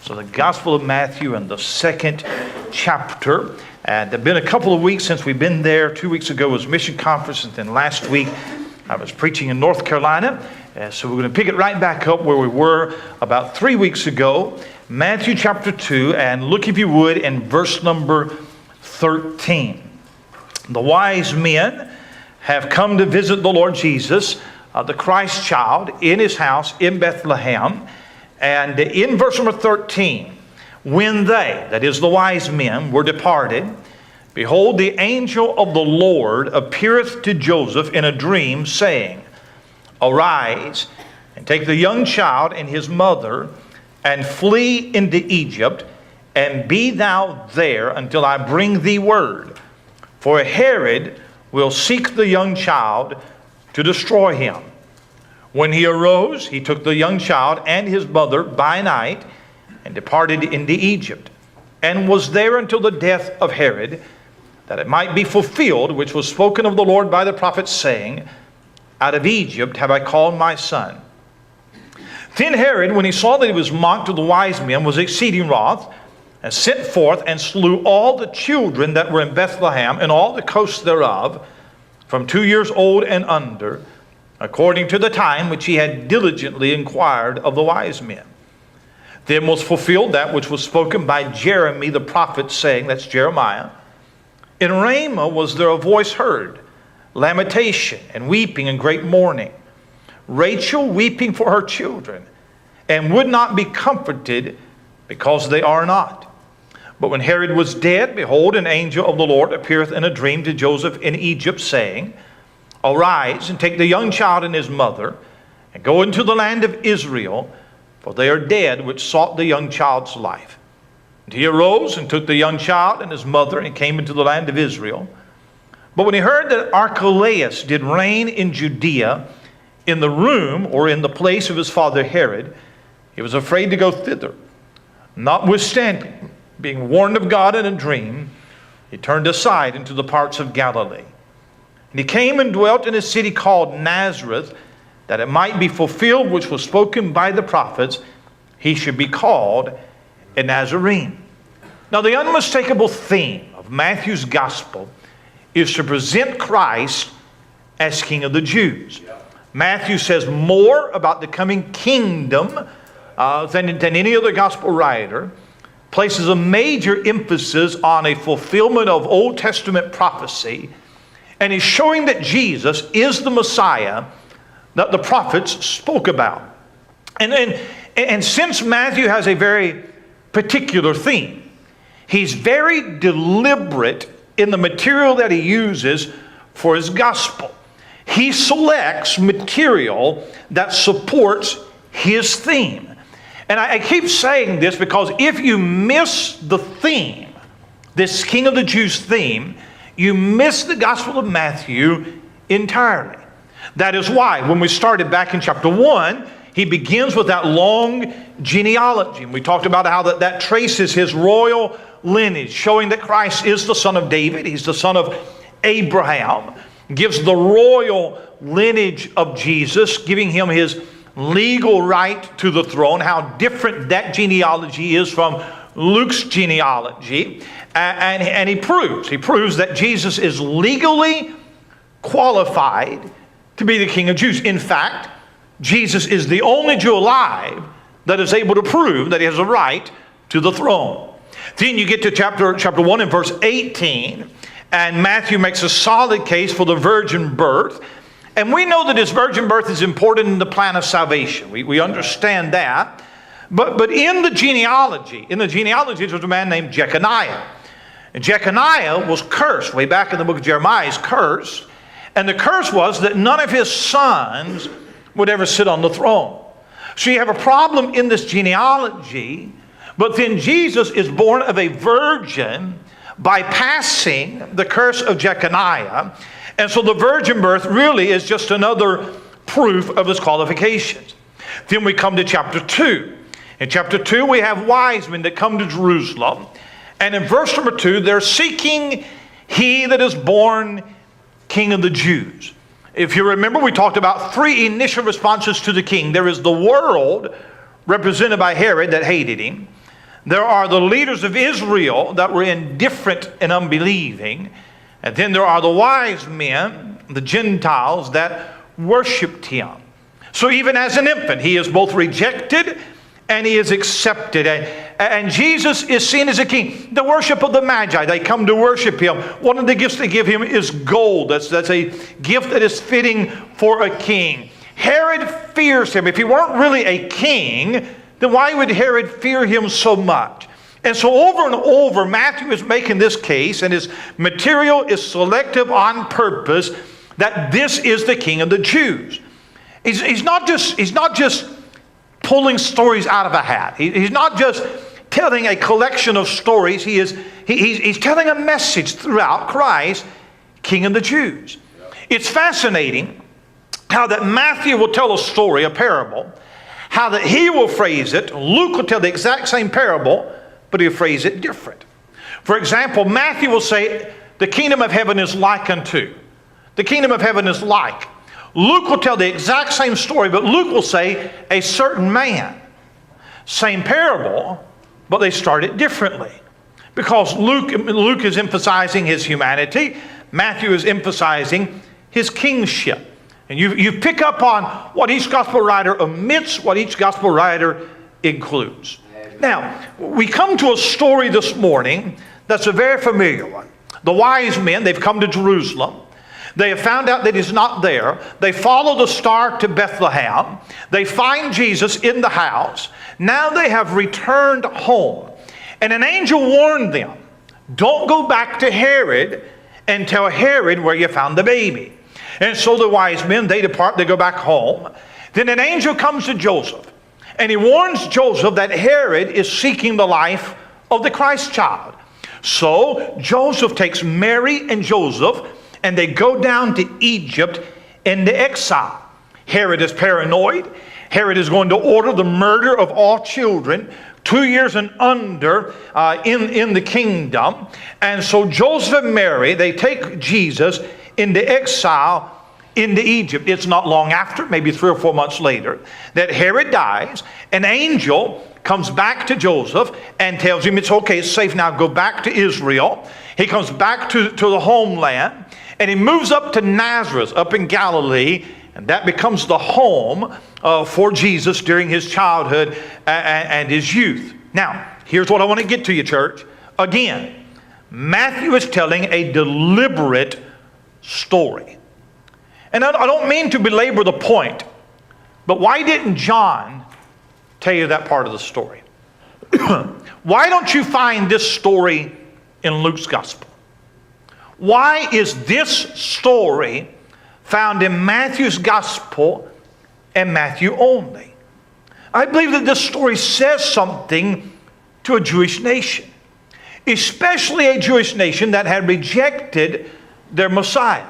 So the Gospel of Matthew and the second chapter. And it's been a couple of weeks since we've been there. 2 weeks ago was mission conference, and then last week I was preaching in North Carolina. So we're going to pick it right back up where we were about 3 weeks ago. Matthew chapter 2, and look if you would in verse number 13. The wise men have come to visit the Lord Jesus, the Christ child, in his house in Bethlehem. And in verse number 13, when they, that is the wise men, were departed, behold, the angel of the Lord appeareth to Joseph in a dream, saying, Arise, and take the young child and his mother, and flee into Egypt, and be thou there until I bring thee word. For Herod will seek the young child to destroy him. When he arose, he took the young child and his mother by night, and departed into Egypt, and was there until the death of Herod, that it might be fulfilled, which was spoken of the Lord by the prophet, saying, Out of Egypt have I called my son. Then Herod, when he saw that he was mocked of the wise men, was exceeding wroth, and sent forth and slew all the children that were in Bethlehem and all the coasts thereof, from 2 years old and under, according to the time which he had diligently inquired of the wise men. Then was fulfilled that which was spoken by Jeremy the prophet, saying, that's Jeremiah, In Ramah was there a voice heard, lamentation and weeping and great mourning, Rachel weeping for her children, and would not be comforted, because they are not. But when Herod was dead, behold, an angel of the Lord appeareth in a dream to Joseph in Egypt, saying, Arise, and take the young child and his mother, and go into the land of Israel, for they are dead which sought the young child's life. And he arose and took the young child and his mother, and came into the land of Israel. But when he heard that Archelaus did reign in Judea, in the room or in the place of his father Herod, he was afraid to go thither. Notwithstanding, being warned of God in a dream, he turned aside into the parts of Galilee. And he came and dwelt in a city called Nazareth, that it might be fulfilled which was spoken by the prophets, he should be called a Nazarene. Now the unmistakable theme of Matthew's gospel is to present Christ as King of the Jews. Matthew says more about the coming kingdom than any other gospel writer, places a major emphasis on a fulfillment of Old Testament prophecy, and is showing that Jesus is the Messiah that the prophets spoke about. And since Matthew has a very particular theme, he's very deliberate in the material that he uses for his gospel. He selects material that supports his theme. And I keep saying this because if you miss the theme, this King of the Jews theme, you miss the Gospel of Matthew entirely. That is why when we started back in chapter 1, he begins with that long genealogy. And we talked about how that traces his royal lineage, showing that Christ is the son of David. He's the son of Abraham. Gives the royal lineage of Jesus, giving him his legal right to the throne, how different that genealogy is from Luke's genealogy. And he proves that Jesus is legally qualified to be the King of Jews. In fact, Jesus is the only Jew alive that is able to prove that he has a right to the throne. Then you get to chapter 1 and verse 18, and Matthew makes a solid case for the virgin birth. And we know that his virgin birth is important in the plan of salvation. We understand that. But in the genealogy, there was a man named Jeconiah. And Jeconiah was cursed. Way back in the book of Jeremiah, he's cursed. And the curse was that none of his sons would ever sit on the throne. So you have a problem in this genealogy. But then Jesus is born of a virgin, bypassing the curse of Jeconiah. And so the virgin birth really is just another proof of his qualifications. Then we come to chapter 2. In chapter 2, we have wise men that come to Jerusalem. And in verse number 2, they're seeking he that is born King of the Jews. If you remember, we talked about three initial responses to the king. There is the world, represented by Herod, that hated him. There are the leaders of Israel that were indifferent and unbelieving. And then there are the wise men, the Gentiles, that worshiped him. So even as an infant, he is both rejected and he is accepted. And Jesus is seen as a king. The worship of the Magi, they come to worship him. One of the gifts they give him is gold. That's a gift that is fitting for a king. Herod fears him. If he weren't really a king, then why would Herod fear him so much? And so over and over, Matthew is making this case, and his material is selective on purpose, that this is the King of the Jews. He's not just pulling stories out of a hat. He's not just telling a collection of stories. He's telling a message throughout Christ, King of the Jews. It's fascinating how that Matthew will tell a story, a parable, how that he will phrase it. Luke will tell the exact same parable, but he'll phrase it different. For example, Matthew will say, the kingdom of heaven is like unto. The kingdom of heaven is like. Luke will tell the exact same story, but Luke will say, a certain man. Same parable, but they start it differently. Because Luke is emphasizing his humanity. Matthew is emphasizing his kingship. And you pick up on what each gospel writer omits, what each gospel writer includes. Now, we come to a story this morning that's a very familiar one. The wise men, they've come to Jerusalem. They have found out that he's not there. They follow the star to Bethlehem. They find Jesus in the house. Now they have returned home. And an angel warned them, don't go back to Herod and tell Herod where you found the baby. And so the wise men, they depart, they go back home. Then an angel comes to Joseph, and he warns Joseph that Herod is seeking the life of the Christ child. So Joseph takes Mary and Joseph, and they go down to Egypt into exile. Herod is paranoid. Herod is going to order the murder of all children 2 years and under in the kingdom. And so Joseph and Mary, they take Jesus into exile into Egypt. It's not long after, maybe 3 or 4 months later, that Herod dies. An angel comes back to Joseph and tells him it's okay, it's safe now, go back to Israel. He comes back to the homeland, and he moves up to Nazareth, up in Galilee, and that becomes the home for Jesus during his childhood and his youth. Now, here's what I want to get to you, church. Again, Matthew is telling a deliberate story. And I don't mean to belabor the point, but why didn't John tell you that part of the story? Why don't you find this story in Luke's gospel? Why is this story found in Matthew's gospel and Matthew only? I believe that this story says something to a Jewish nation, especially a Jewish nation that had rejected their Messiah.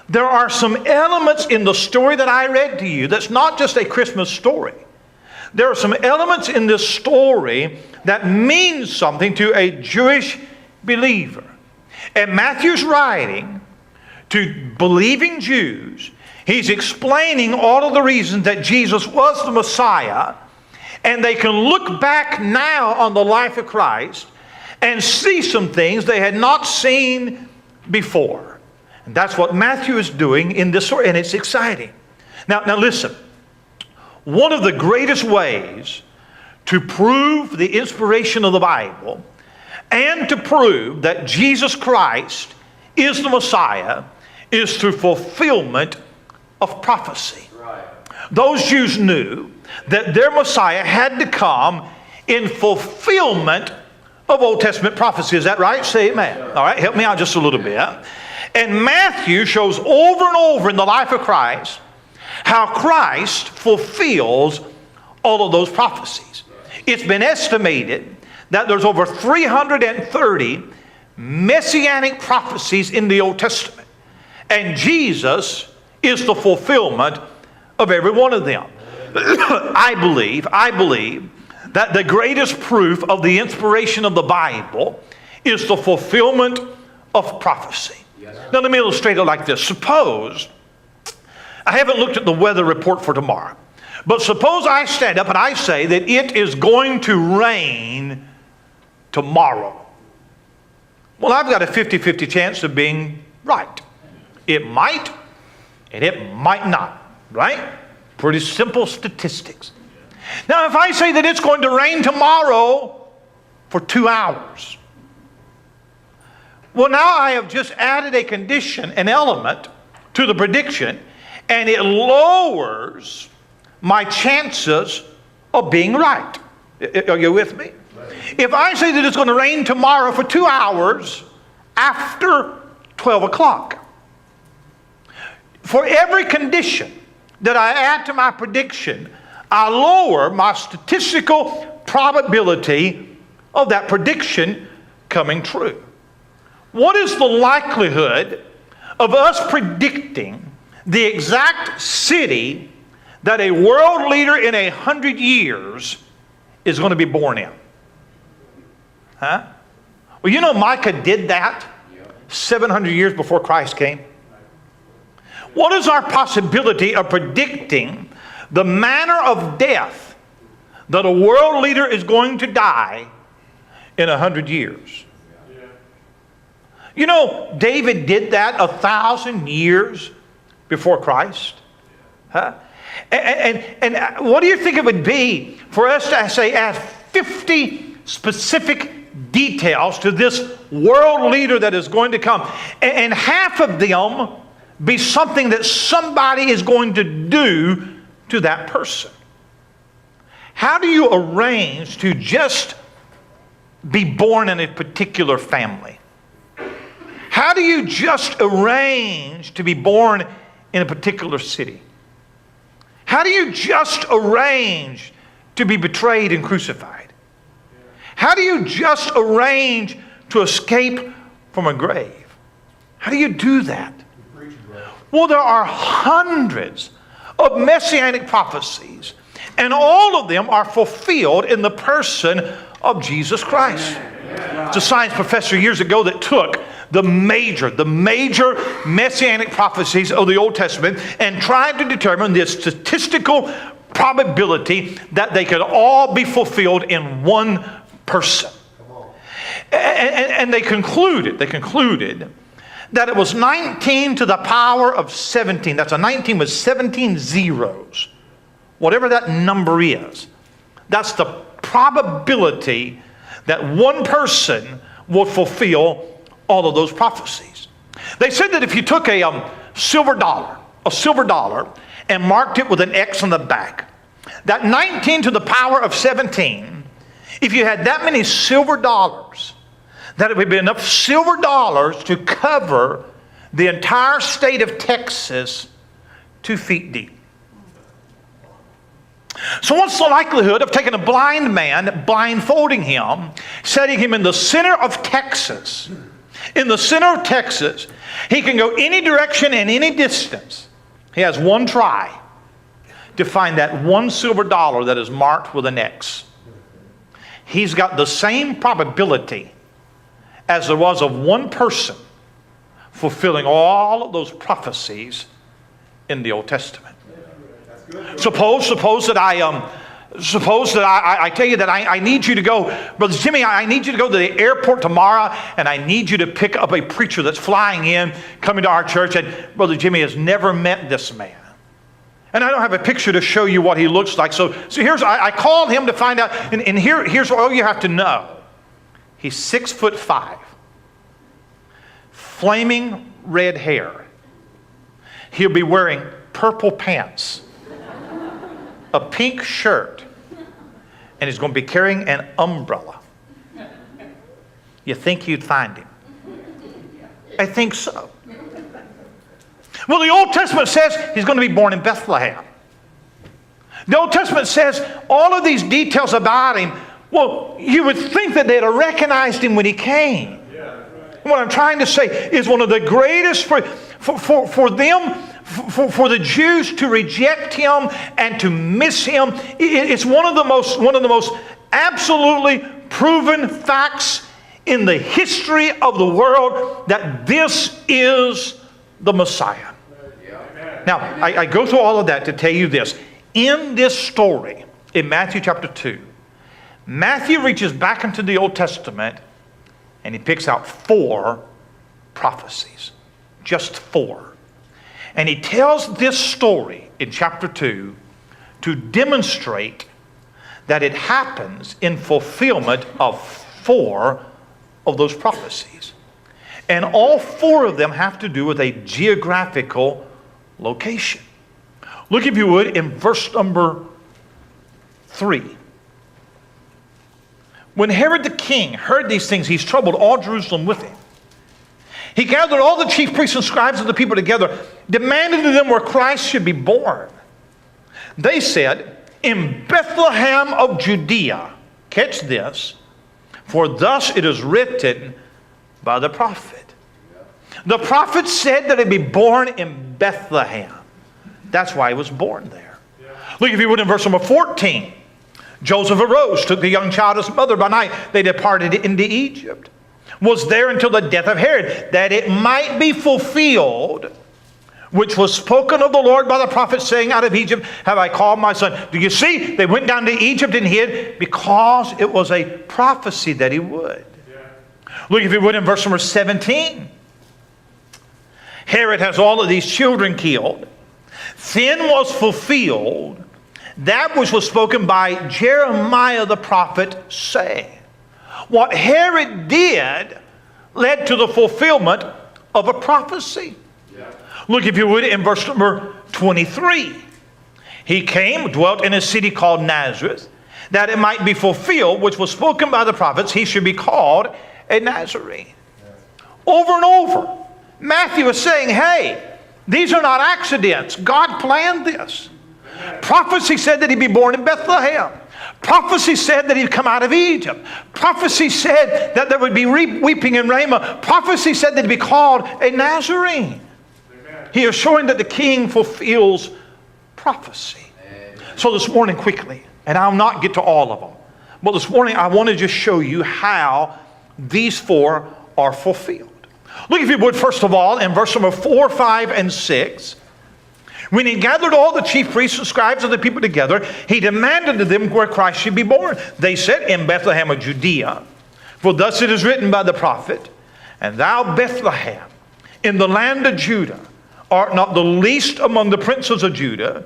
There are some elements in the story that I read to you that's not just a Christmas story. There are some elements in this story that mean something to a Jewish believer. And Matthew's writing to believing Jews. He's explaining all of the reasons that Jesus was the Messiah, and they can look back now on the life of Christ and see some things they had not seen before. And that's what Matthew is doing in this story, and it's exciting. Now listen. One of the greatest ways to prove the inspiration of the Bible and to prove that Jesus Christ is the Messiah is through fulfillment of prophecy. Right. Those Jews knew that their Messiah had to come in fulfillment of Old Testament prophecy. Is that right? Say amen. Sure. All right, help me out just a little bit. And Matthew shows over and over in the life of Christ how Christ fulfills all of those prophecies. It's been estimated that there's over 330 messianic prophecies in the Old Testament. And Jesus is the fulfillment of every one of them. I believe that the greatest proof of the inspiration of the Bible is the fulfillment of prophecy. Now let me illustrate it like this. Suppose, I haven't looked at the weather report for tomorrow, but suppose I stand up and I say that it is going to rain tomorrow. Well, I've got a 50-50 chance of being right. It might, and it might not, right? Pretty simple statistics. Now, if I say that it's going to rain tomorrow for 2 hours, well, now I have just added a condition, an element to the prediction, and it lowers my chances of being right. Are you with me? If I say that it's going to rain tomorrow for 2 hours after 12 o'clock, for every condition that I add to my prediction, I lower my statistical probability of that prediction coming true. What is the likelihood of us predicting the exact city that a world leader in 100 years is going to be born in? Huh? Well, you know Micah did that 700 years before Christ came. What is our possibility of predicting the manner of death that a world leader is going to die in 100 years? You know, David did that 1,000 years before Christ. Huh? And what do you think it would be for us to say add 50 specific details to this world leader that is going to come, and half of them be something that somebody is going to do to that person? How do you arrange to just be born in a particular family? How do you just arrange to be born in a particular city? How do you just arrange to be betrayed and crucified? How do you just arrange to escape from a grave? How do you do that? Well, there are hundreds of messianic prophecies, and all of them are fulfilled in the person of Jesus Christ. It's a science professor years ago that took the major messianic prophecies of the Old Testament and tried to determine the statistical probability that they could all be fulfilled in one person. And they concluded that it was 19 to the power of 17. That's a 19 with 17 zeros. Whatever that number is, that's the probability that one person will fulfill all of those prophecies. They said that if you took a silver dollar, and marked it with an X on the back, that 19 to the power of 17, if you had that many silver dollars, that it would be enough silver dollars to cover the entire state of Texas 2 feet deep. So what's the likelihood of taking a blind man, blindfolding him, setting him in the center of Texas? In the center of Texas, he can go any direction and any distance. He has one try to find that one silver dollar that is marked with an X. He's got the same probability as there was of one person fulfilling all of those prophecies in the Old Testament. Suppose that I tell you that I need you to go, Brother Jimmy, I need you to go to the airport tomorrow, and I need you to pick up a preacher that's flying in, coming to our church, and Brother Jimmy has never met this man. And I don't have a picture to show you what he looks like. So I called him to find out, and here's all you have to know. He's 6'5", flaming red hair. He'll be wearing purple pants, a pink shirt, and he's going to be carrying an umbrella. You think you'd find him? I think so. Well, the Old Testament says he's going to be born in Bethlehem. The Old Testament says all of these details about him. Well, you would think that they'd have recognized him when he came. What I'm trying to say is one of the greatest for the Jews to reject him and to miss him. It's one of the most absolutely proven facts in the history of the world that this is the Messiah. Now, I go through all of that to tell you this. In this story, in Matthew chapter 2, Matthew reaches back into the Old Testament and he picks out 4 prophecies. Just 4. And he tells this story in chapter 2 to demonstrate that it happens in fulfillment of 4 of those prophecies. And all 4 of them have to do with a geographical location. Look, if you would, in verse number 3. When Herod the king heard these things, he's troubled all Jerusalem with him. He gathered all the chief priests and scribes of the people together, demanded of them where Christ should be born. They said, in Bethlehem of Judea, catch this, for thus it is written by the prophet. The prophet said that he'd be born in Bethlehem. That's why he was born there. Look, if you would, in verse number 14. Joseph arose, took the young child as mother by night. They departed into Egypt. Was there until the death of Herod, that it might be fulfilled, which was spoken of the Lord by the prophet, saying, out of Egypt have I called my son. Do you see? They went down to Egypt and hid because it was a prophecy that he would. Look, if you would, in verse number 17. Herod has all of these children killed. Then was fulfilled that which was spoken by Jeremiah the prophet, saying, what Herod did led to the fulfillment of a prophecy. Look, if you would, in verse number 23. He came, dwelt in a city called Nazareth, that it might be fulfilled, which was spoken by the prophets, he should be called a Nazarene. Over and over, Matthew is saying, hey, these are not accidents. God planned this. Prophecy said that he'd be born in Bethlehem. Prophecy said that he'd come out of Egypt. Prophecy said that there would be weeping in Ramah. Prophecy said that he'd be called a Nazarene. Amen. He is showing that the king fulfills prophecy. Amen. So this morning, quickly, and I'll not get to all of them, but this morning I want to just show you how these 4 are fulfilled. Look, if you would, first of all, in verse number 4, 5, and 6. When he gathered all the chief priests and scribes of the people together, he demanded of them where Christ should be born. They said, in Bethlehem of Judea, for thus it is written by the prophet, and thou, Bethlehem, in the land of Judah, art not the least among the princes of Judah,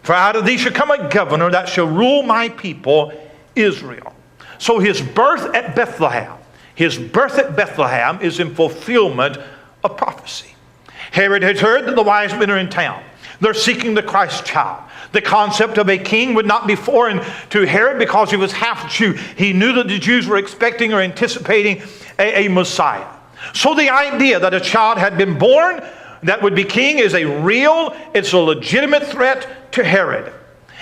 for out of thee shall come a governor that shall rule my people Israel. So his birth at Bethlehem is in fulfillment of prophecy. Herod had heard that the wise men are in town. They're seeking the Christ child. The concept of a king would not be foreign to Herod because he was half Jew. He knew that the Jews were expecting or anticipating a Messiah. So the idea that a child had been born that would be king is it's a legitimate threat to Herod.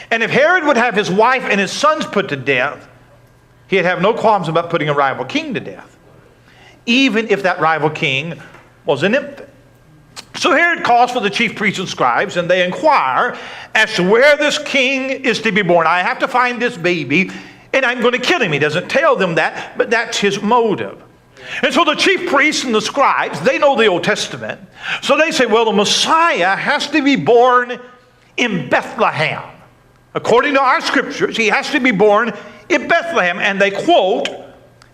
And if Herod would have his wife and his sons put to death, he'd have no qualms about putting a rival king to death, even if that rival king was an infant. So Herod calls for the chief priests and scribes, and they inquire as to where this king is to be born. I have to find this baby, and I'm going to kill him. He doesn't tell them that, but that's his motive. And so the chief priests and the scribes, they know the Old Testament. So they say, well, the Messiah has to be born in Bethlehem. According to our scriptures, he has to be born in Bethlehem. And they quote,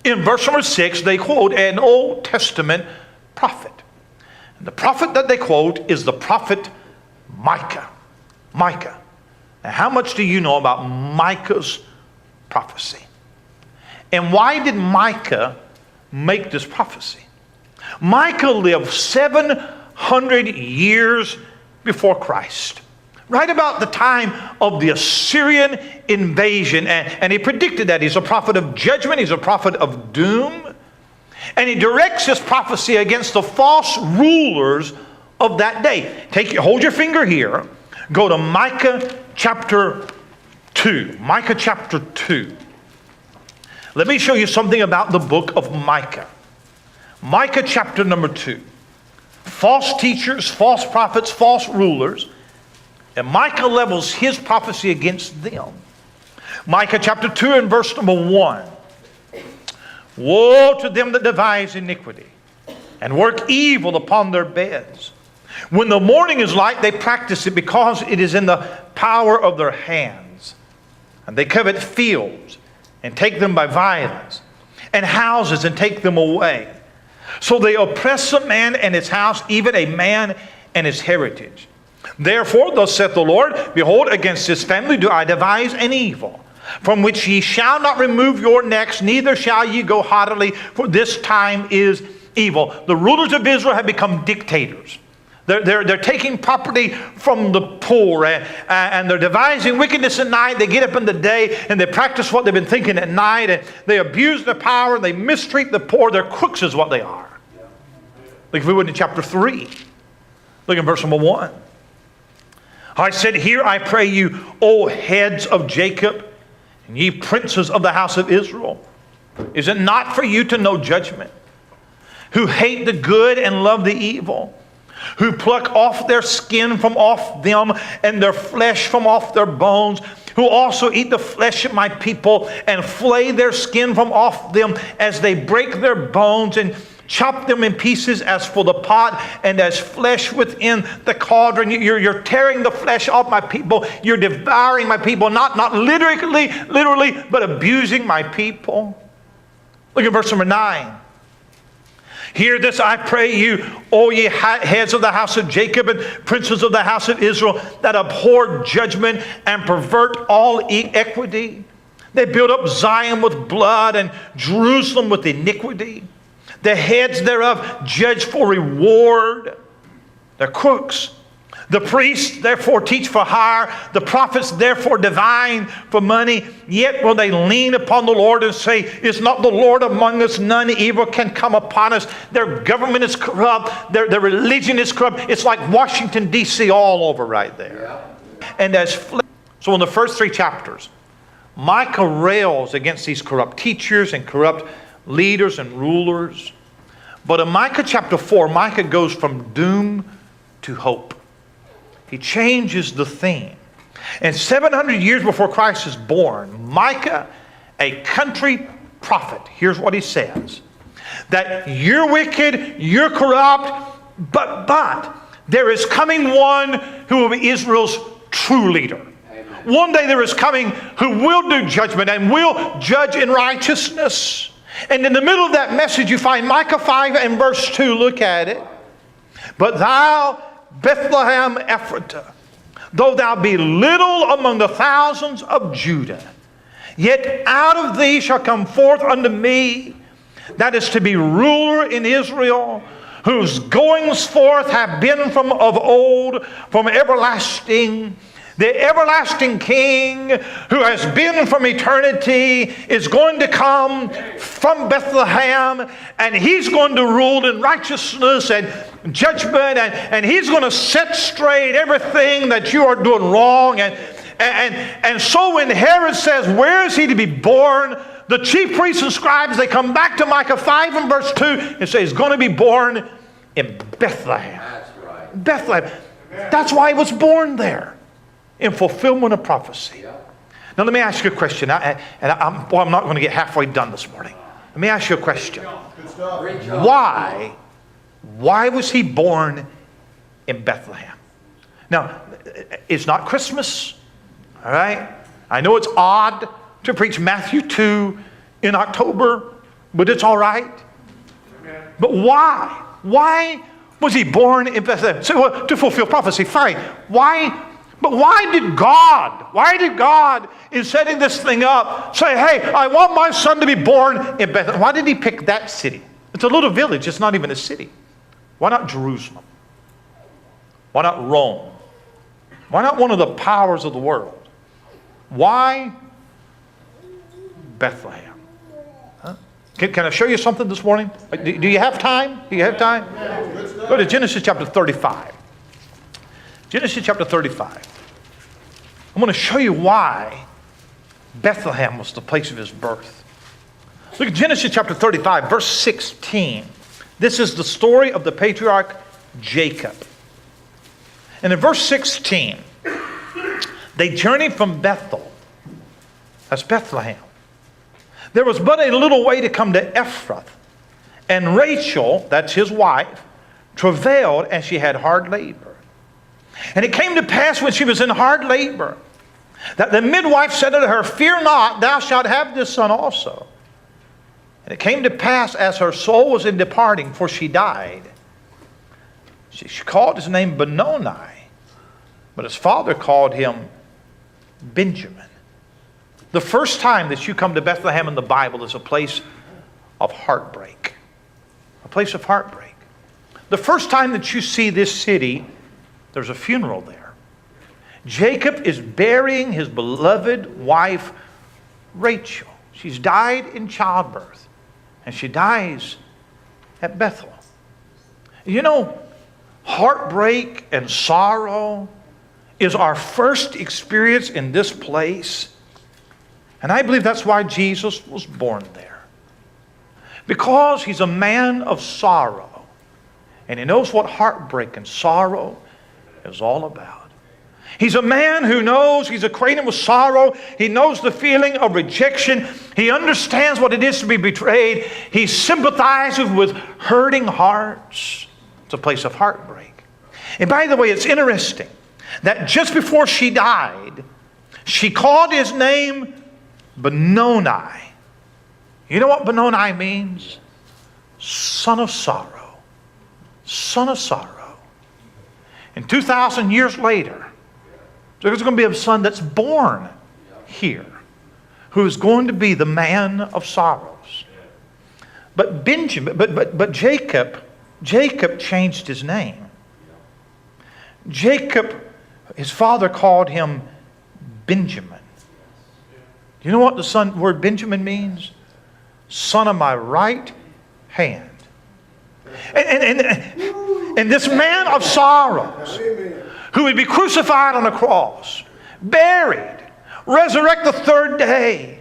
in verse number 6, they quote an Old Testament prophet. The prophet that they quote is the prophet Micah. Micah. Now, how much do you know about Micah's prophecy? And why did Micah make this prophecy? Micah lived 700 years before Christ, right about the time of the Assyrian invasion. And he predicted that. He's a prophet of judgment. He's a prophet of doom. And he directs his prophecy against the false rulers of that day. Hold your finger here. Go to Micah chapter 2. Micah chapter 2. Let me show you something about the book of Micah. Micah chapter number 2. False teachers, false prophets, false rulers. And Micah levels his prophecy against them. Micah chapter 2 and verse number 1. Woe to them that devise iniquity and work evil upon their beds. When the morning is light, they practice it because it is in the power of their hands. And they covet fields and take them by violence, and houses and take them away. So they oppress a man and his house, even a man and his heritage. Therefore, thus saith the Lord, behold, against this family do I devise an evil, from which ye shall not remove your necks, neither shall ye go haughtily, for this time is evil. The rulers of Israel have become dictators. They're taking property from the poor, and they're devising wickedness at night. They get up in the day and they practice what they've been thinking at night, and they abuse their power and they mistreat the poor. They're crooks is what they are. Look if we would in chapter 3. Look in verse number 1. I said, hear I pray you, O heads of Jacob, and ye princes of the house of Israel. Is it not for you to know judgment? Who hate the good and love the evil, who pluck off their skin from off them and their flesh from off their bones, who also eat the flesh of my people and flay their skin from off them as they break their bones and chop them in pieces as for the pot and as flesh within the cauldron. You're tearing the flesh off my people. You're devouring my people, not literally, but abusing my people. Look at verse number 9. Hear this, I pray you, O ye heads of the house of Jacob and princes of the house of Israel, that abhor judgment and pervert all equity. They build up Zion with blood and Jerusalem with iniquity. The heads thereof judge for reward. They're crooks. The priests therefore teach for hire. The prophets therefore divine for money. Yet will they lean upon the Lord and say, is not the Lord among us? None evil can come upon us. Their government is corrupt. Their religion is corrupt. It's like Washington, D.C. all over right there. Yeah. And so in the first 3 chapters, Micah rails against these corrupt teachers and corrupt leaders and rulers. But in Micah chapter 4, Micah goes from doom to hope. He changes the theme. And 700 years before Christ is born, Micah, a country prophet, here's what he says. That you're wicked, you're corrupt, but there is coming one who will be Israel's true leader. Amen. One day there is coming who will do judgment and will judge in righteousness. And in the middle of that message you find Micah 5 and verse 2. Look at it. But thou, Bethlehem Ephratah, though thou be little among the thousands of Judah, yet out of thee shall come forth unto me, that is to be ruler in Israel, whose goings forth have been from of old, from everlasting. The everlasting King, who has been from eternity, is going to come from Bethlehem, and he's going to rule in righteousness and judgment, and he's going to set straight everything that you are doing wrong. And so when Herod says, where is he to be born? The chief priests and scribes, they come back to Micah 5 and verse 2 and say he's going to be born in Bethlehem. That's right. Bethlehem. That's why he was born there. In fulfillment of prophecy. Now let me ask you a question. I'm not going to get halfway done this morning. Let me ask you a question. Why was he born in Bethlehem? Now, it's not Christmas. All right? I know it's odd to preach Matthew 2 in October, but it's all right. But why? Why was he born in Bethlehem? So, well, to fulfill prophecy, fine. Why? But why did God, in setting this thing up, say, hey, I want my son to be born in Bethlehem? Why did he pick that city? It's a little village. It's not even a city. Why not Jerusalem? Why not Rome? Why not one of the powers of the world? Why Bethlehem? Huh? Can I show you something this morning? Do you have time? Do you have time? Go to Genesis chapter 35. Genesis chapter 35. I'm going to show you why Bethlehem was the place of his birth. Look at Genesis chapter 35, verse 16. This is the story of the patriarch Jacob. And in verse 16, they journeyed from Bethel. That's Bethlehem. There was but a little way to come to Ephrath. And Rachel, that's his wife, travailed, and she had hard labor. And it came to pass when she was in hard labor That the midwife said unto her, Fear not, thou shalt have this son also. And it came to pass, as her soul was in departing, for she died, she called his name Benoni, but his father called him Benjamin. The first time that you come to Bethlehem in the Bible is a place of heartbreak. A place of heartbreak. The first time that you see this city, there's a funeral there. Jacob is burying his beloved wife, Rachel. She's died in childbirth, and she dies at Bethel. You know, heartbreak and sorrow is our first experience in this place. And I believe that's why Jesus was born there. Because he's a man of sorrow. And he knows what heartbreak and sorrow is all about. He's a man who knows he's acquainted with sorrow. He knows the feeling of rejection. He understands what it is to be betrayed. He sympathizes with hurting hearts. It's a place of heartbreak. And by the way, it's interesting that just before she died, she called his name Benoni. You know what Benoni means? Son of sorrow. Son of sorrow. And 2,000 years later, there's going to be a son that's born here who is going to be the man of sorrows. But Jacob changed his name. Jacob, his father called him Benjamin. Do you know what the word Benjamin means? Son of my right hand. And this man of sorrows, who would be crucified on a cross, buried, resurrect the third day,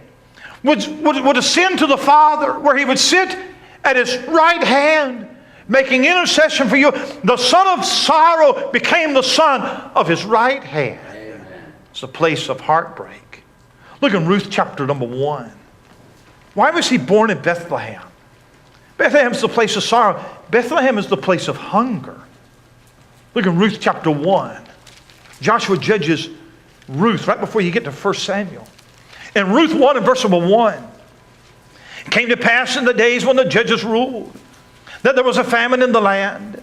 would ascend to the Father, where he would sit at his right hand, making intercession for you. The son of sorrow became the son of his right hand. Amen. It's a place of heartbreak. Look in Ruth chapter number 1. Why was he born in Bethlehem? Bethlehem is the place of sorrow. Bethlehem is the place of hunger. Look in Ruth chapter 1. Joshua judges Ruth right before you get to 1 Samuel. In Ruth 1 and verse number 1. It came to pass in the days when the judges ruled that there was a famine in the land.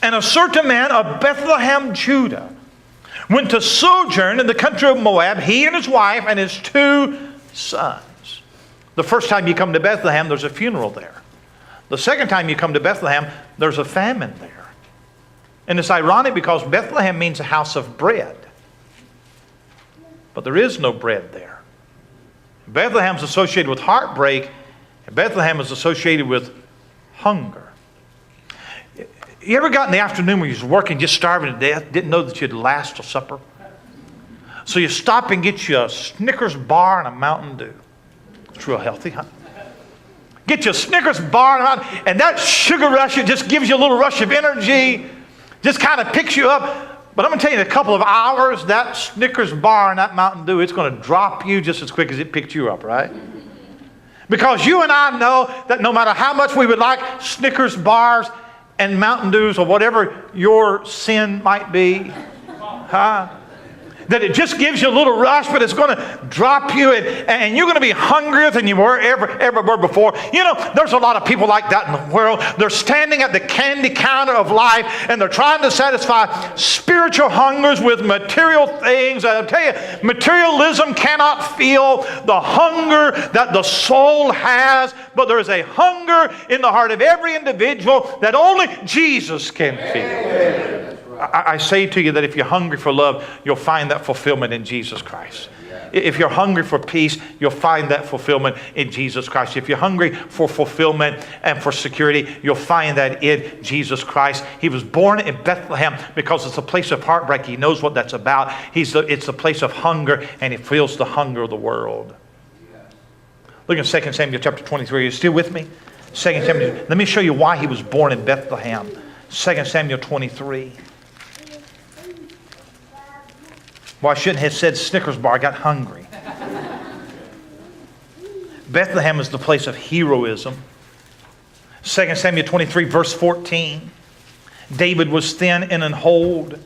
And a certain man of Bethlehem, Judah, went to sojourn in the country of Moab, he and his wife and his 2 sons. The first time you come to Bethlehem, there's a funeral there. The second time you come to Bethlehem, there's a famine there. And it's ironic because Bethlehem means a house of bread. But there is no bread there. Bethlehem is associated with heartbreak, and Bethlehem is associated with hunger. You ever got in the afternoon when you was working just starving to death, didn't know that you'd last till supper? So you stop and get you a Snickers bar and a Mountain Dew. It's real healthy, huh? Get you a Snickers bar and that sugar rush, it just gives you a little rush of energy. Just kind of picks you up. But I'm going to tell you, in a couple of hours, that Snickers bar and that Mountain Dew, it's going to drop you just as quick as it picked you up, right? Because you and I know that no matter how much we would like Snickers bars and Mountain Dews or whatever your sin might be, that it just gives you a little rush, but it's going to drop you, and you're going to be hungrier than you were ever were before. You know, there's a lot of people like that in the world. They're standing at the candy counter of life, and they're trying to satisfy spiritual hungers with material things. I'll tell you, materialism cannot feel the hunger that the soul has, but there is a hunger in the heart of every individual that only Jesus can feel. I say to you that if you're hungry for love, you'll find that fulfillment in Jesus Christ. If you're hungry for peace, you'll find that fulfillment in Jesus Christ. If you're hungry for fulfillment and for security, you'll find that in Jesus Christ. He was born in Bethlehem because it's a place of heartbreak. He knows what that's about. It's a place of hunger, and he feels the hunger of the world. Look at 2 Samuel chapter 23. Are you still with me? 2 Samuel. Let me show you why he was born in Bethlehem. 2 Samuel 23. Well, I shouldn't have said Snickers bar. I got hungry. Bethlehem is the place of heroism. 2 Samuel 23, verse 14. David was thin and an hold.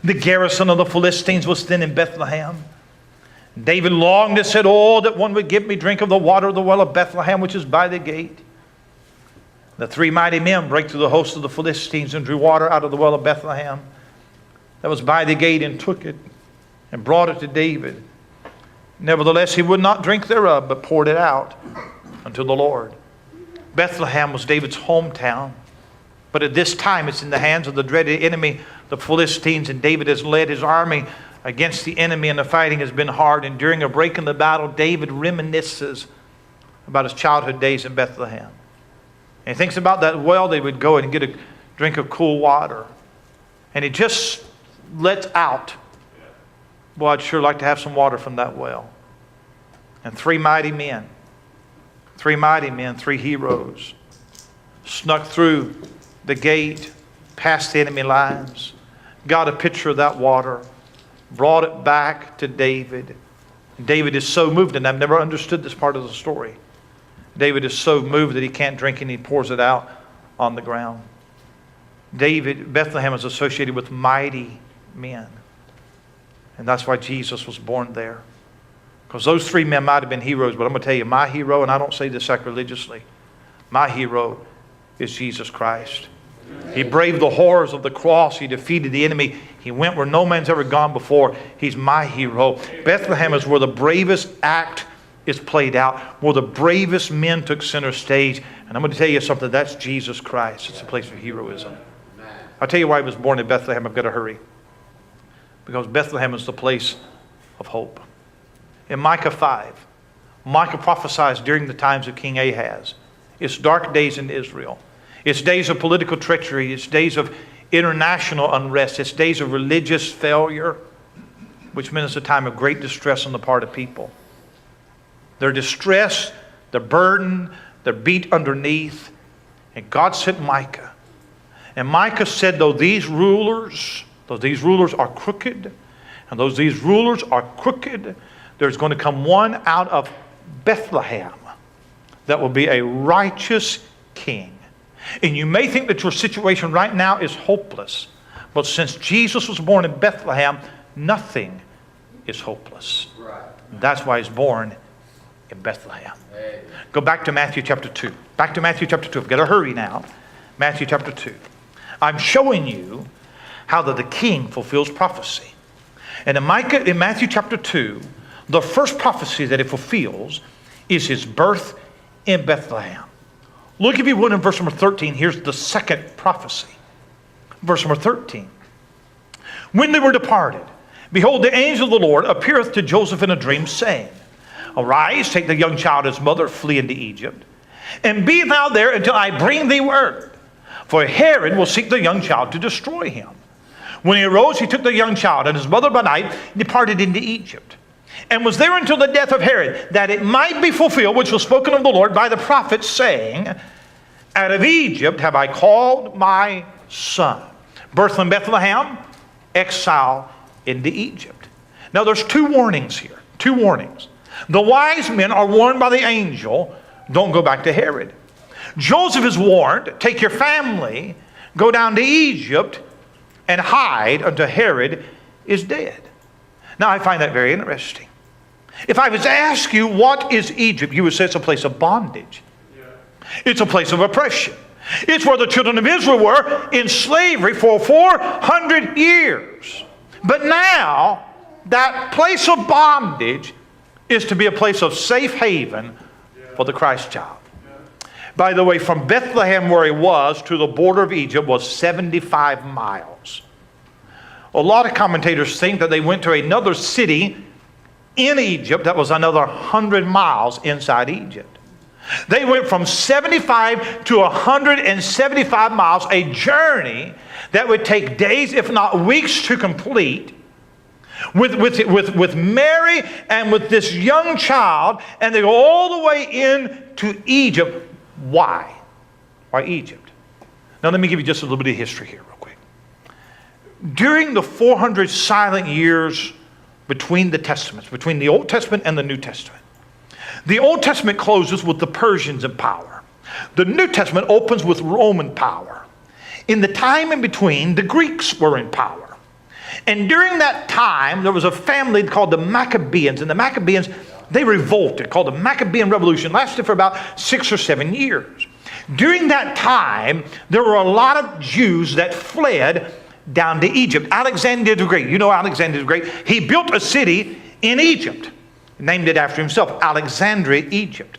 The garrison of the Philistines was thin in Bethlehem. David longed and said, "Oh, that one would give me drink of the water of the well of Bethlehem, which is by the gate." The three mighty men break through the host of the Philistines and drew water out of the well of Bethlehem that was by the gate, and took it and brought it to David. Nevertheless, he would not drink thereof, but poured it out unto the Lord. Bethlehem was David's hometown, but at this time it's in the hands of the dreaded enemy, the Philistines, and David has led his army against the enemy, and the fighting has been hard. And during a break in the battle, David reminisces about his childhood days in Bethlehem. And he thinks about that well they would go and get a drink of cool water. And he just lets out, "Boy, I'd sure like to have some water from that well." And three mighty men, three heroes, snuck through the gate, past the enemy lines, got a pitcher of that water, brought it back to David. David is so moved, and I've never understood this part of the story. David is so moved that he can't drink, and he pours it out on the ground. Bethlehem is associated with mighty men. And that's why Jesus was born there. Because those three men might have been heroes, but I'm going to tell you, my hero, and I don't say this sacrilegiously, my hero is Jesus Christ. He braved the horrors of the cross. He defeated the enemy. He went where no man's ever gone before. He's my hero. Bethlehem is where the bravest act is played out, where the bravest men took center stage. And I'm going to tell you something, that's Jesus Christ. It's a place of heroism. I'll tell you why he was born in Bethlehem. I've got to hurry. Because Bethlehem is the place of hope. In Micah 5, Micah prophesies during the times of King Ahaz. It's dark days in Israel. It's days of political treachery. It's days of international unrest. It's days of religious failure, which means it's a time of great distress on the part of people. They're distressed, they're burdened, they're beat underneath. And God sent Micah. And Micah said, though these rulers are crooked, and though these rulers are crooked, there's going to come one out of Bethlehem that will be a righteous king. And you may think that your situation right now is hopeless, but since Jesus was born in Bethlehem, nothing is hopeless. That's why he's born in Bethlehem. Go back to Matthew chapter 2. Back to Matthew chapter 2. I've got to hurry now. Matthew chapter 2. I'm showing you how that the king fulfills prophecy. And in Matthew chapter 2, the first prophecy that it fulfills is his birth in Bethlehem. Look, if you would, in verse number 13. Here's the second prophecy. Verse number 13. When they were departed, behold, the angel of the Lord appeareth to Joseph in a dream, saying, Arise, take the young child and his mother, flee into Egypt, and be thou there until I bring thee word. For Herod will seek the young child to destroy him. When he arose, he took the young child and his mother by night, and departed into Egypt, and was there until the death of Herod, that it might be fulfilled, which was spoken of the Lord by the prophet, saying, Out of Egypt have I called my son. Birth in Bethlehem, exile into Egypt. Now there's two warnings here. Two warnings. The wise men are warned by the angel, don't go back to Herod. Joseph is warned, take your family, go down to Egypt, and hide until Herod is dead. Now I find that very interesting. If I was to ask you, what is Egypt? You would say it's a place of bondage. It's a place of oppression. It's where the children of Israel were in slavery for 400 years. But now, that place of bondage is to be a place of safe haven for the Christ child. By the way, from Bethlehem, where he was, to the border of Egypt was 75 miles. A lot of commentators think that they went to another city in Egypt that was another 100 miles inside Egypt. They went from 75 to 175 miles, a journey that would take days, if not weeks, to complete, with Mary and with this young child, and they go all the way into Egypt. Why? Why Egypt? Now let me give you just a little bit of history here real quick. During the 400 silent years between the Testaments, between the Old Testament and the New Testament, the Old Testament closes with the Persians in power. The New Testament opens with Roman power. In the time in between, the Greeks were in power. And during that time, there was a family called the Maccabees. And the Maccabees, they revolted, called the Maccabean Revolution. Lasted for about 6 or 7 years. During that time, there were a lot of Jews that fled down to Egypt. Alexander the Great, you know Alexander the Great, he built a city in Egypt. Named it after himself, Alexandria, Egypt.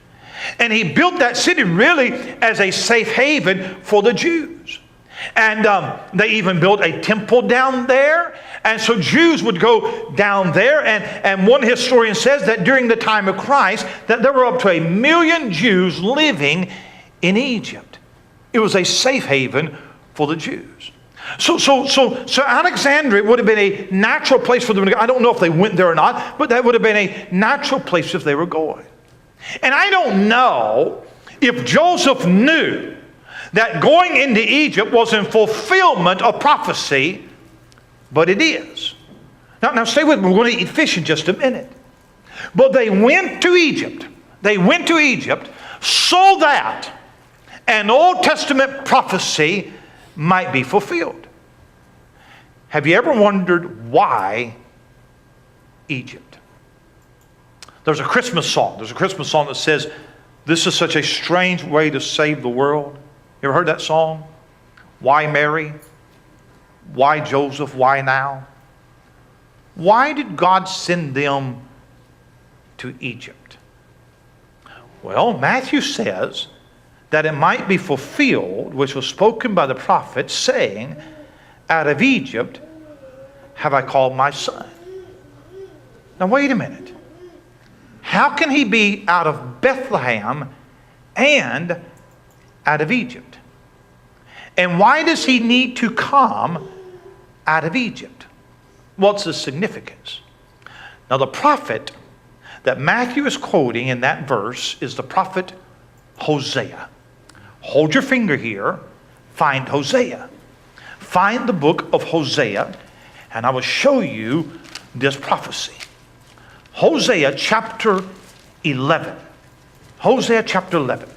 And he built that city really as a safe haven for the Jews. And they even built a temple down there. And so Jews would go down there. And one historian says that during the time of Christ, that there were up to 1 million Jews living in Egypt. It was a safe haven for the Jews. So Alexandria would have been a natural place for them to go. I don't know if they went there or not, but that would have been a natural place if they were going. And I don't know if Joseph knew that going into Egypt was in fulfillment of prophecy, but it is. Now stay with me. We're going to eat fish in just a minute. But they went to Egypt. They went to Egypt so that an Old Testament prophecy might be fulfilled. Have you ever wondered why Egypt? There's a Christmas song. There's a Christmas song that says, "This is such a strange way to save the world." You ever heard that song? Why Mary? Why Joseph? Why now? Why did God send them to Egypt? Well, Matthew says that it might be fulfilled, which was spoken by the prophet, saying, "Out of Egypt have I called my son." Now wait a minute. How can he be out of Bethlehem and out of Egypt? And why does he need to come out of Egypt? What's the significance? Now the prophet that Matthew is quoting in that verse is the prophet Hosea. Hold your finger here. Find Hosea. Find the book of Hosea, and I will show you this prophecy. Hosea chapter 11. Hosea chapter 11.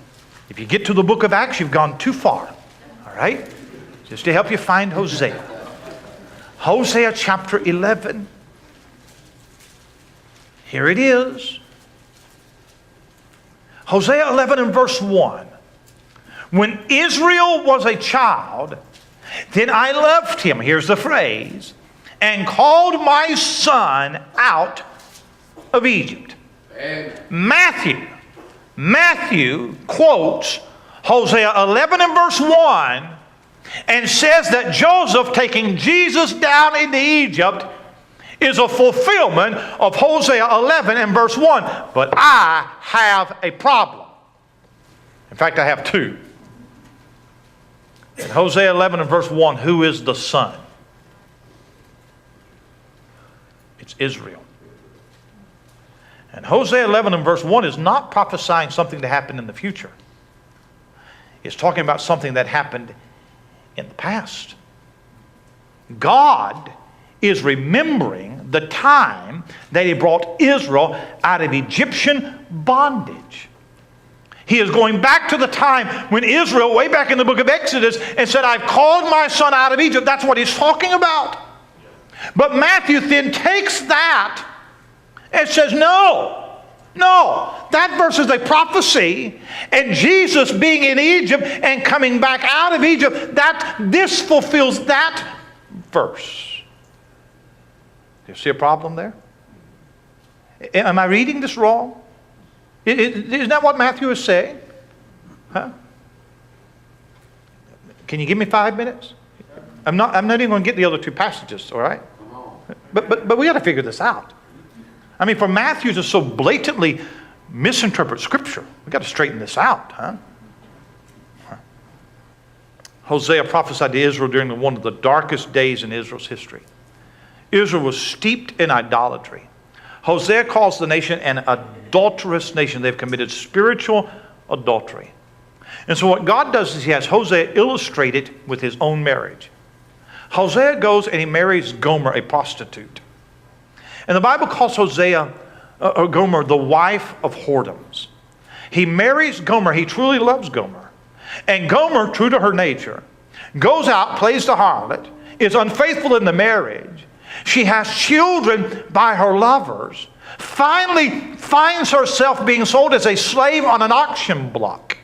If you get to the book of Acts, you've gone too far. All right? Just to help you find Hosea. Hosea chapter 11. Here it is. Hosea 11 and verse 1. When Israel was a child, then I left him, here's the phrase, and called my son out of Egypt. Matthew quotes Hosea 11 and verse 1 and says that Joseph taking Jesus down into Egypt is a fulfillment of Hosea 11 and verse 1. But I have a problem. In fact, I have two. In Hosea 11 and verse 1, who is the son? It's Israel. And Hosea 11 and verse 1 is not prophesying something to happen in the future. It's talking about something that happened in the past. God is remembering the time that he brought Israel out of Egyptian bondage. He is going back to the time when Israel, way back in the book of Exodus, and said, "I've called my son out of Egypt." That's what he's talking about. But Matthew then takes that and says, no, that verse is a prophecy, and Jesus being in Egypt and coming back out of Egypt, this fulfills that verse. Do you see a problem there? Am I reading this wrong? Isn't that what Matthew is saying? Huh? Can you give me 5 minutes? I'm not even going to get the other two passages, all right? But we got to figure this out. I mean, for Matthew to so blatantly misinterpret Scripture, we got to straighten this out, huh? Hosea prophesied to Israel during one of the darkest days in Israel's history. Israel was steeped in idolatry. Hosea calls the nation an adulterous nation. They've committed spiritual adultery. And so what God does is he has Hosea illustrate it with his own marriage. Hosea goes and he marries Gomer, a prostitute. And the Bible calls Gomer the wife of whoredoms. He marries Gomer. He truly loves Gomer. And Gomer, true to her nature, goes out, plays the harlot, is unfaithful in the marriage, She has children by her lovers. Finally finds herself being sold as a slave on an auction block.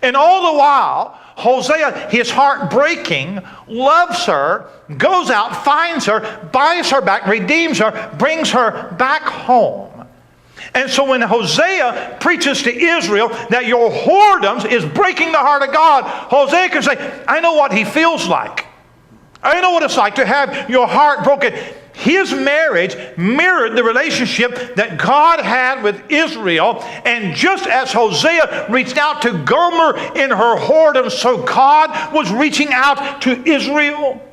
And all the while, Hosea, his heart breaking, loves her, goes out, finds her, buys her back, redeems her, brings her back home. And so when Hosea preaches to Israel that your whoredoms is breaking the heart of God, Hosea can say, I know what he feels like. I know what it's like to have your heart broken. His marriage mirrored the relationship that God had with Israel. And just as Hosea reached out to Gomer in her whoredom, so God was reaching out to Israel.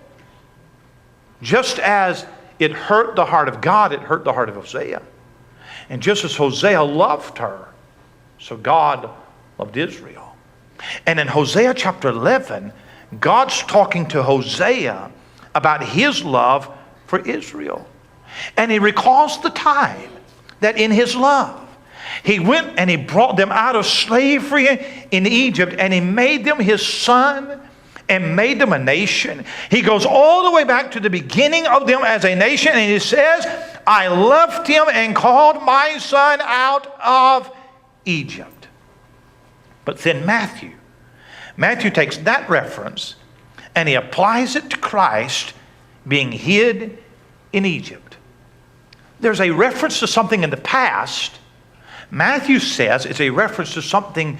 Just as it hurt the heart of God, it hurt the heart of Hosea. And just as Hosea loved her, so God loved Israel. And in Hosea chapter 11, God's talking to Hosea about his love for Israel. And he recalls the time that in his love, he went and he brought them out of slavery in Egypt, and he made them his son and made them a nation. He goes all the way back to the beginning of them as a nation, and he says, I loved him and called my son out of Egypt. But then Matthew takes that reference and he applies it to Christ being hid in Egypt. There's a reference to something in the past. Matthew says it's a reference to something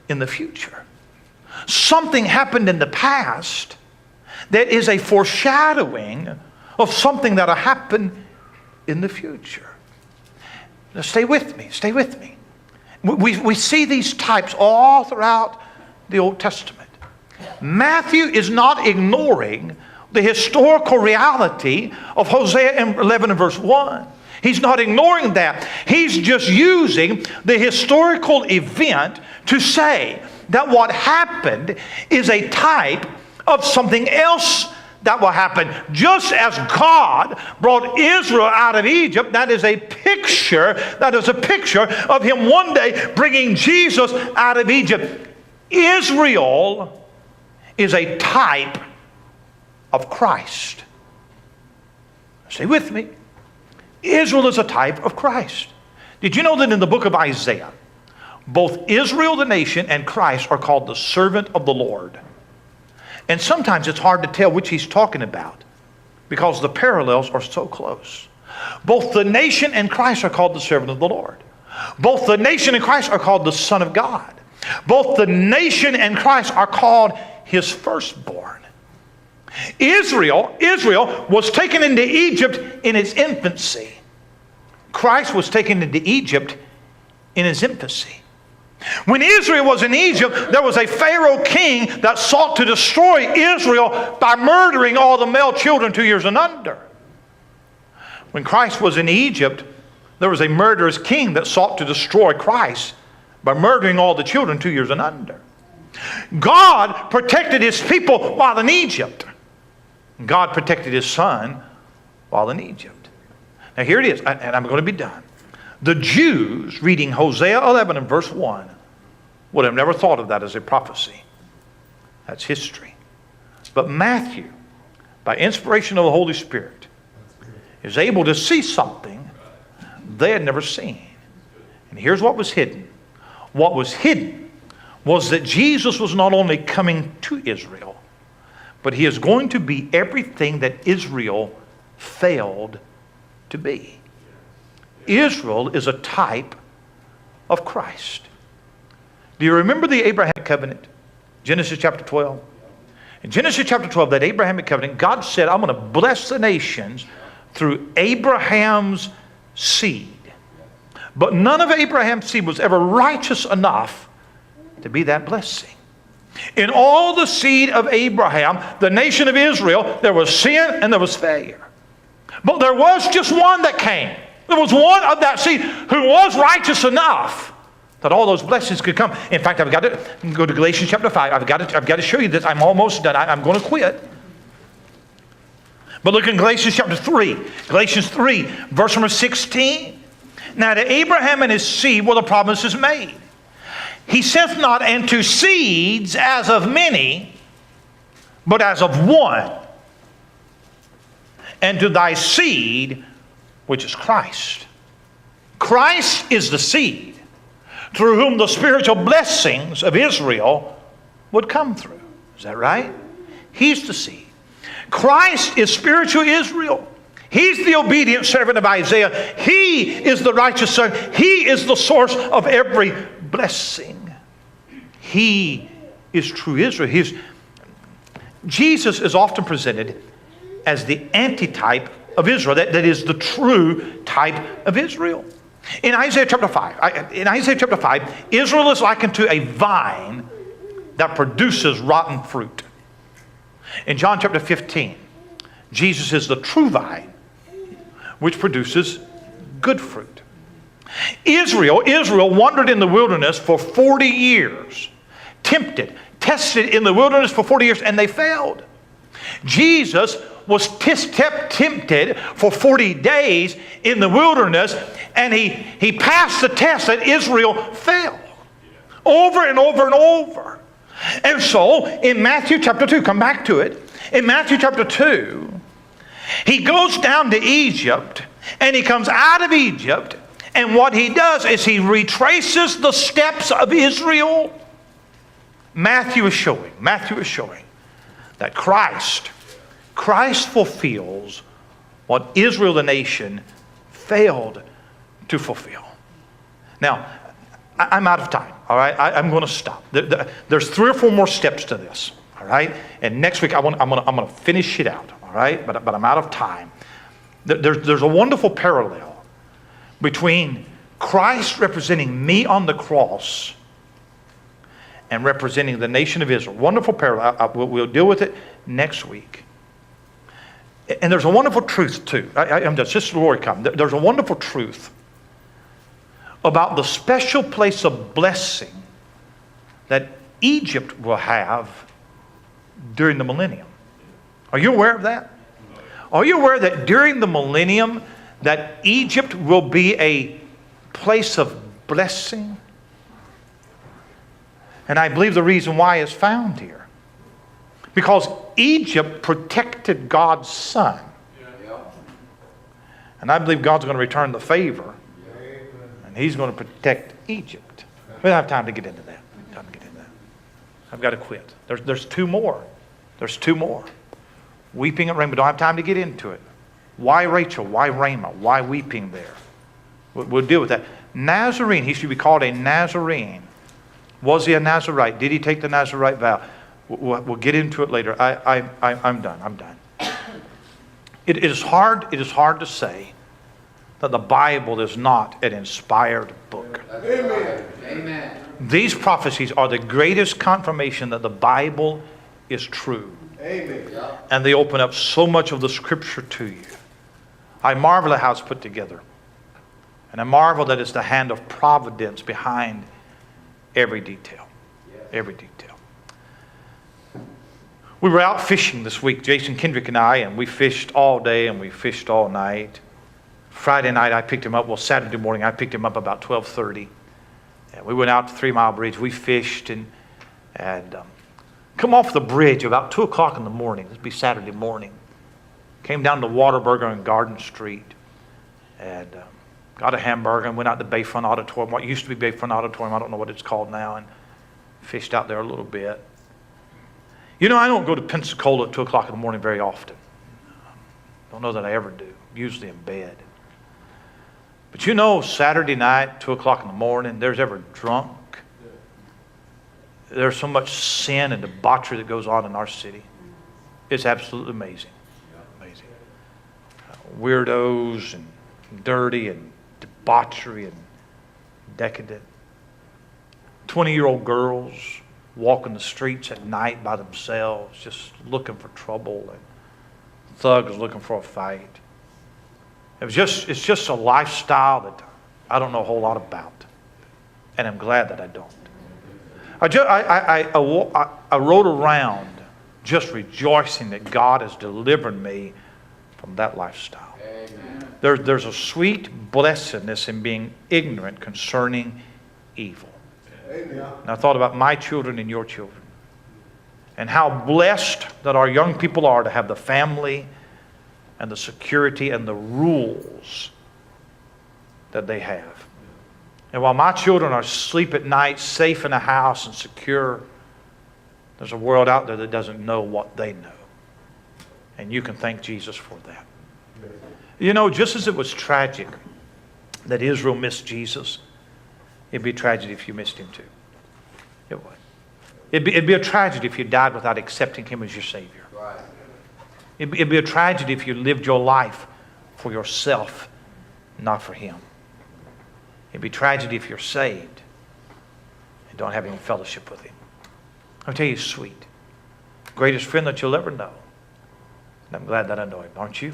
in the future. Something happened in the past that is a foreshadowing of something that will happen in the future. Now stay with me. We see these types all throughout the Old Testament. Matthew is not ignoring the historical reality of Hosea 11 and verse 1. He's not ignoring that. He's just using the historical event to say that what happened is a type of something else that will happen. Just as God brought Israel out of Egypt, that is a picture of him one day bringing Jesus out of Egypt. Israel is a type of Christ. Stay with me. Israel is a type of Christ. Did you know that in the book of Isaiah, both Israel the nation and Christ are called the servant of the Lord? And sometimes it's hard to tell which he's talking about because the parallels are so close. Both the nation and Christ are called the servant of the Lord. Both the nation and Christ are called the Son of God. Both the nation and Christ are called his firstborn. Israel was taken into Egypt in its infancy. Christ was taken into Egypt in his infancy. When Israel was in Egypt, there was a Pharaoh king that sought to destroy Israel by murdering all the male children 2 years and under. When Christ was in Egypt, there was a murderous king that sought to destroy Christ by murdering all the children 2 years and under. God protected his people while in Egypt. God protected his son while in Egypt. Now here it is, and I'm going to be done. The Jews reading Hosea 11 and verse 1 would have never thought of that as a prophecy. That's history. But Matthew, by inspiration of the Holy Spirit, is able to see something they had never seen. And here's what was hidden. What was hidden was that Jesus was not only coming to Israel, but he is going to be everything that Israel failed to be. Israel is a type of Christ. Do you remember the Abrahamic covenant? Genesis chapter 12. In Genesis chapter 12, that Abrahamic covenant, God said, I'm going to bless the nations through Abraham's seed. But none of Abraham's seed was ever righteous enough to be that blessing. In all the seed of Abraham, the nation of Israel, there was sin and there was failure. But there was just one that came. There was one of that seed who was righteous enough that all those blessings could come. In fact, I've got to go to Galatians chapter 5. I've got to show you this. I'm almost done. I'm going to quit. But look in Galatians chapter 3. Galatians 3, verse number 16. Now to Abraham and his seed were the promises made. He saith not unto seeds as of many, but as of one. and to thy seed, which is Christ. Christ is the seed through whom the spiritual blessings of Israel would come through. Is that right? He's the seed. Christ is spiritual Israel. He's the obedient servant of Isaiah. He is the righteous son. He is the source of every blessing. He is true Israel. Jesus is often presented as the antitype of Israel. That is the true type of Israel. In Isaiah chapter 5, Israel is likened to a vine that produces rotten fruit. In John chapter 15, Jesus is the true vine, which produces good fruit. Israel wandered in the wilderness for 40 years, tested in the wilderness for 40 years, and they failed. Jesus was tempted for 40 days in the wilderness, and he passed the test, that Israel failed over and over and over. And so in Matthew chapter 2, come back to it, in Matthew chapter 2, he goes down to Egypt, and he comes out of Egypt, and what he does is he retraces the steps of Israel. Matthew is showing that Christ fulfills what Israel, the nation, failed to fulfill. Now, I'm out of time, all right? I'm going to stop. There's 3 or 4 more steps to this, all right? And next week, I'm going to finish it out, all right? But I'm out of time. There's a wonderful parallel between Christ representing me on the cross and representing the nation of Israel. Wonderful parallel. We'll deal with it next week. And there's a wonderful truth, too. I'm just the Lord come. There's a wonderful truth about the special place of blessing that Egypt will have during the millennium. Are you aware of that? Are you aware that during the millennium that Egypt will be a place of blessing? And I believe the reason why is found here. Because Egypt protected God's son. And I believe God's going to return the favor. And He's going to protect Egypt. We don't have time to get into that. I've got to quit. There's 2 more. There's 2 more. Weeping at Ramah. Don't have time to get into it. Why Rachel? Why Ramah? Why weeping there? We'll deal with that. Nazarene. He should be called a Nazarene. Was he a Nazarite? Did he take the Nazarite vow? We'll get into it later. I'm done. It is hard to say that the Bible is not an inspired book. Amen. These prophecies are the greatest confirmation that the Bible is true. Amen. And they open up so much of the Scripture to you. I marvel at how it's put together. And I marvel that it's the hand of providence behind every detail. Every detail. We were out fishing this week, Jason Kendrick and I, and we fished all day and we fished all night. Friday night I picked him up. Well, Saturday morning I picked him up about 12:30. And we went out to 3 Mile Bridge. We fished and come off the bridge about 2 o'clock in the morning. This would be Saturday morning. Came down to Whataburger and Garden Street and got a hamburger and went out to Bayfront Auditorium, what used to be Bayfront Auditorium. I don't know what it's called now, and fished out there a little bit. You know, I don't go to Pensacola at 2 o'clock in the morning very often. Don't know that I ever do. Usually in bed. But you know, Saturday night, 2 o'clock in the morning, there's ever drunk. There's so much sin and debauchery that goes on in our city. It's absolutely amazing. Amazing. Weirdos and dirty and debauchery and decadent. 20-year-old girls walking the streets at night by themselves, just looking for trouble, and thugs looking for a fight. It's just a lifestyle that I don't know a whole lot about, and I'm glad that I don't. I rode around just rejoicing that God has delivered me from that lifestyle. Amen. There's a sweet blessedness in being ignorant concerning evil. Amen. And I thought about my children and your children, and how blessed that our young people are to have the family and the security and the rules that they have. And while my children are asleep at night, safe in a house and secure, there's a world out there that doesn't know what they know. And you can thank Jesus for that. You know, just as it was tragic that Israel missed Jesus, it'd be a tragedy if you missed him too. It would. It'd be a tragedy if you died without accepting him as your Savior. Right. It'd be a tragedy if you lived your life for yourself, not for him. It'd be a tragedy if you're saved and don't have any fellowship with him. I'll tell you, he's sweet. Greatest friend that you'll ever know. And I'm glad that I know him, aren't you?